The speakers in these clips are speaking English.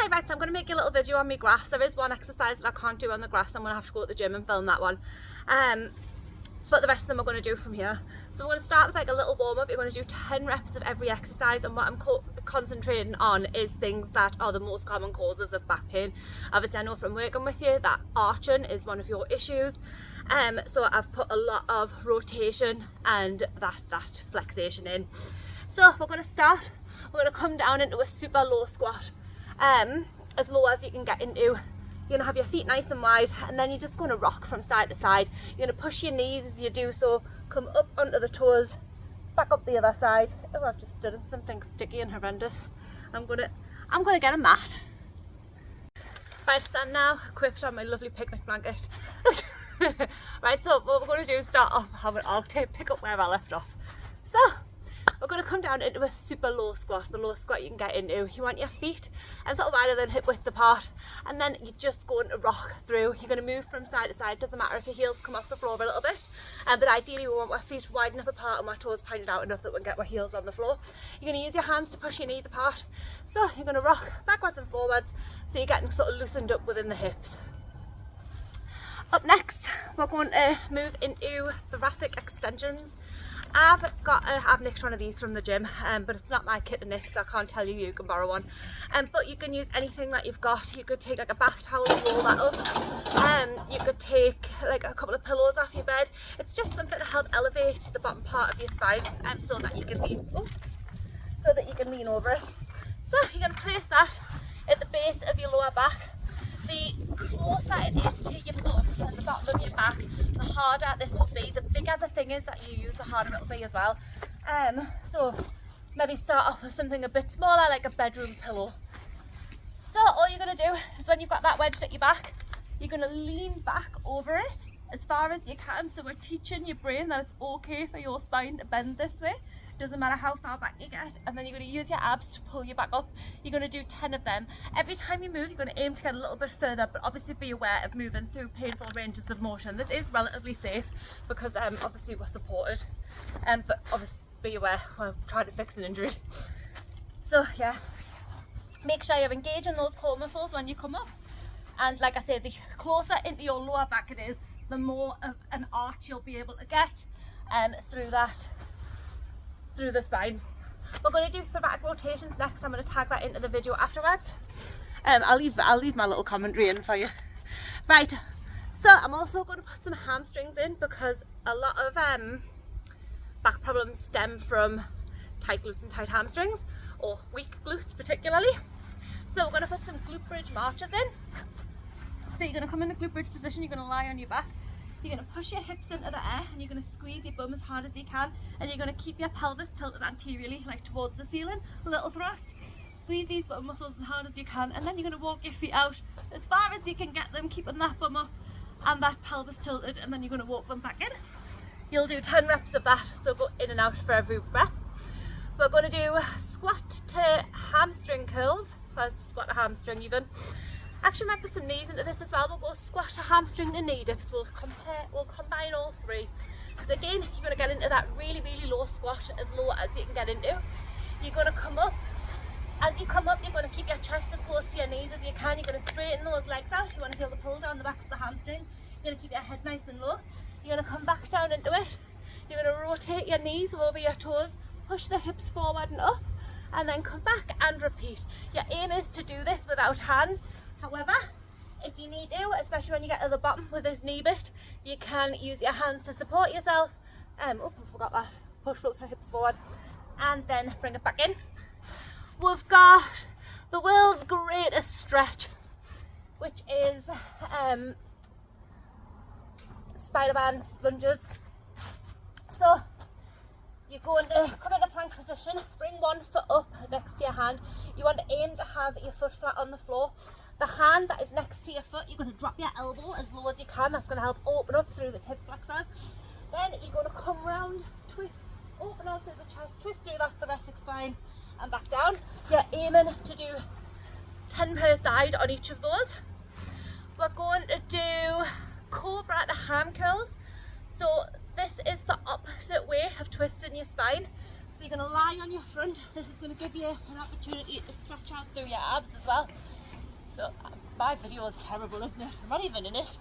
Hi, right, so I'm going to make a little video on my grass. There is one exercise that I can't do on the grass. I'm going to have to go to the gym and film that one. But the rest of them I'm going to do from here. So we're going to start with like a little warm-up. You're going to do 10 reps of every exercise, and what I'm concentrating on is things that are the most common causes of back pain. Obviously I know from working with you that arching is one of your issues, so I've put a lot of rotation and that flexation in. So we're going to start, we're going to come down into a super low squat, as low as you can get into. You're going to have your feet nice and wide, and then you're just going to rock from side to side. You're going to push your knees as you do so, come up onto the toes, back up the other side. Oh, I've just stood in something sticky and horrendous. I'm gonna get a mat. Right, so I'm now equipped on my lovely picnic blanket. Right, so what we're going to do is start off, I'll pick up where I left off. So we're going to come down into a super low squat, the lowest squat you can get into. You want your feet a little wider than hip width apart, and then you're just going to rock through. You're going to move from side to side. Doesn't matter if your heels come off the floor a little bit, but ideally we want our feet wide enough apart and our toes pointed out enough that we can get our heels on the floor. You're going to use your hands to push your knees apart. So you're going to rock backwards and forwards, so you're getting sort of loosened up within the hips. Up next, we're going to move into thoracic extensions. I've nicked one of these from the gym, but it's not my kit to nick, so I can't tell you, you can borrow one. But you can use anything that you've got. You could take like a bath towel and roll that up. You could take like a couple of pillows off your bed. It's just something to help elevate the bottom part of your spine, so that you can lean over it. So you're going to place that at the base of your lower back. The closer it is to your bottom and the bottom of your back, the harder this will be. The bigger the thing is that you use, the harder it will be as well. So maybe start off with something a bit smaller, like a bedroom pillow. So all you're going to do is, when you've got that wedged at your back, you're going to lean back over it as far as you can. So we're teaching your brain that it's okay for your spine to bend this way. Doesn't matter how far back you get, and then you're going to use your abs to pull you back up. You're going to do 10 of them. Every time you move, you're going to aim to get a little bit further, but obviously be aware of moving through painful ranges of motion. This is relatively safe because obviously we're supported, but obviously be aware we're trying to fix an injury. So yeah, make sure you're engaging those core muscles when you come up, and like I said, the closer into your lower back it is, the more of an arch you'll be able to get through the spine. We're going to do thoracic rotations next. I'm going to tag that into the video afterwards. I'll leave my little commentary in for you. Right, so I'm also going to put some hamstrings in, because a lot of back problems stem from tight glutes and tight hamstrings, or weak glutes particularly. So we're going to put some glute bridge marches in. So you're going to come in the glute bridge position, you're going to lie on your back. You're going to push your hips into the air, and you're going to squeeze your bum as hard as you can, and you're going to keep your pelvis tilted anteriorly, like towards the ceiling, a little thrust. Squeeze these bum muscles as hard as you can, and then you're going to walk your feet out as far as you can get them, keeping that bum up and that pelvis tilted, and then you're going to walk them back in. You'll do 10 reps of that, so go in and out for every rep. We're going to do squat to hamstring curls, or squat to hamstring even. Actually, might put some knees into this as well. We'll go squat to hamstring to knee dips. We'll combine all three. So again, you're going to get into that really, really low squat, as low as you can get into. You're going to come up. As you come up, you're going to keep your chest as close to your knees as you can. You're going to straighten those legs out. You want to feel the pull down the backs of the hamstrings. You're going to keep your head nice and low. You're going to come back down into it. You're going to rotate your knees over your toes, push the hips forward and up, and then come back and repeat. Your aim is to do this without hands. However, if you need to, especially when you get to the bottom with this knee bit, you can use your hands to support yourself. Oh, I forgot that. Push the hips forward and then bring it back in. We've got the world's greatest stretch, which is Spider-Man lunges. So you're going to come into plank position, bring one foot up next to your hand. You want to aim to have your foot flat on the floor. The hand that is next to your foot, you're going to drop your elbow as low as you can. That's going to help open up through the hip flexors. Then you're going to come round, twist, open out through the chest, twist through that thoracic spine and back down. You're aiming to do 10 per side on each of those. We're going to do cobra to ham curls. So this is the opposite way of twisting your spine. So you're going to lie on your front. This is going to give you an opportunity to stretch out through your abs as well. So my video is terrible, isn't it? I'm not even in it.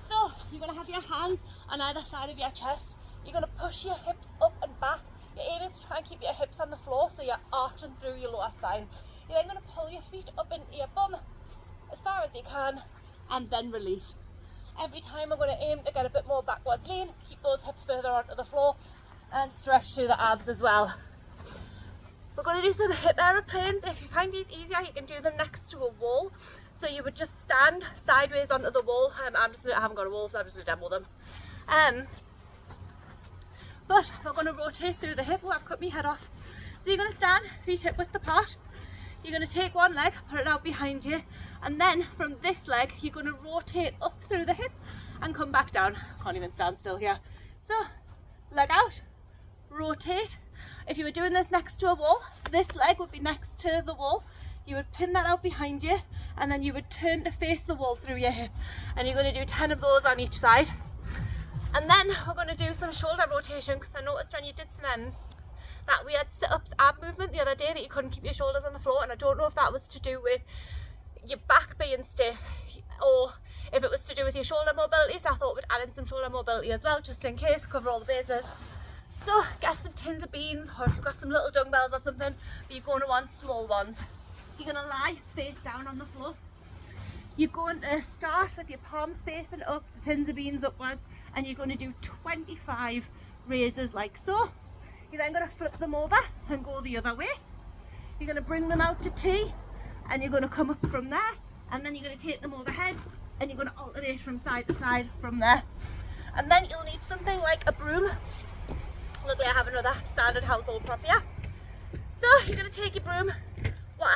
So you're going to have your hands on either side of your chest. You're going to push your hips up and back. Your aim is to try and keep your hips on the floor so you're arching through your lower spine. You're then going to pull your feet up into your bum as far as you can and then release. Every time we're going to aim to get a bit more backwards lean, keep those hips further onto the floor and stretch through the abs as well. We're going to do some hip aeroplanes. If you find these easier, you can do them next to a wall. So you would just stand sideways onto the wall. I haven't got a wall, so I'm just going to demo them. But we're going to rotate through the hip. Oh, I've cut my head off. So you're going to stand, feet hip width apart. You're going to take one leg, put it out behind you, and then from this leg, you're going to rotate up through the hip and come back down. Can't even stand still here. So, leg out, rotate. If you were doing this next to a wall, this leg would be next to the wall. You would pin that out behind you, and then you would turn to face the wall through your hip. And you're going to do 10 of those on each side. And then we're going to do some shoulder rotation, because I noticed when you did some that we had sit-ups ab movement the other day that you couldn't keep your shoulders on the floor, and I don't know if that was to do with your back being stiff or if it was to do with your shoulder mobility, so I thought we'd add in some shoulder mobility as well, just in case, cover all the bases. So get some tins of beans, or if you've got some little dumbbells or something, but you're going to want small ones. You're going to lie face down on the floor. You're going to start with your palms facing up, the tins of beans upwards, and you're going to do 25 raises like so. You're then going to flip them over and go the other way. You're going to bring them out to T, and you're going to come up from there, and then you're going to take them overhead, and you're going to alternate from side to side from there. And then you'll need something like a broom. Luckily I have another standard household prop here. So you're going to take your broom,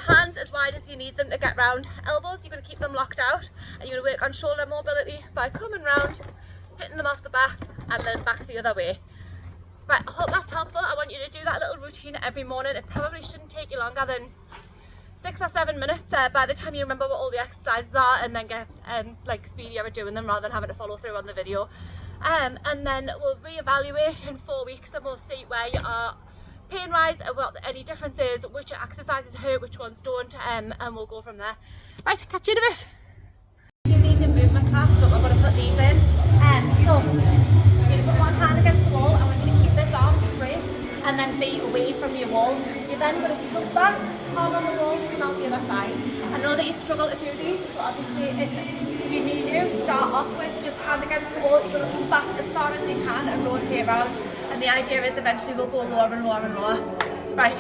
hands as wide as you need them to get round. Elbows, you're going to keep them locked out, and you're going to work on shoulder mobility by coming round, hitting them off the back, and then back the other way. Right, I hope that's helpful. I want you to do that little routine every morning. It probably shouldn't take you longer than 6 or 7 minutes by the time you remember what all the exercises are, and then get like speedier at doing them rather than having to follow through on the video. And then we'll reevaluate in 4 weeks, and we'll see where you are pain-wise, what any differences, which exercises hurt, which ones don't, and we'll go from there. Right, catch you in a bit. Do these in movement class, but we're going to put these in. So you put one hand against the wall, and we're going to keep this arm straight and then be away from your wall. You're then going to tilt back, arm on the wall, come out the other side. I know that you struggle to do these, so obviously if you need to, start off with just hand against the wall. You're going to come back as far as you can and rotate around. And the idea is eventually we'll go lower and lower and lower. Right.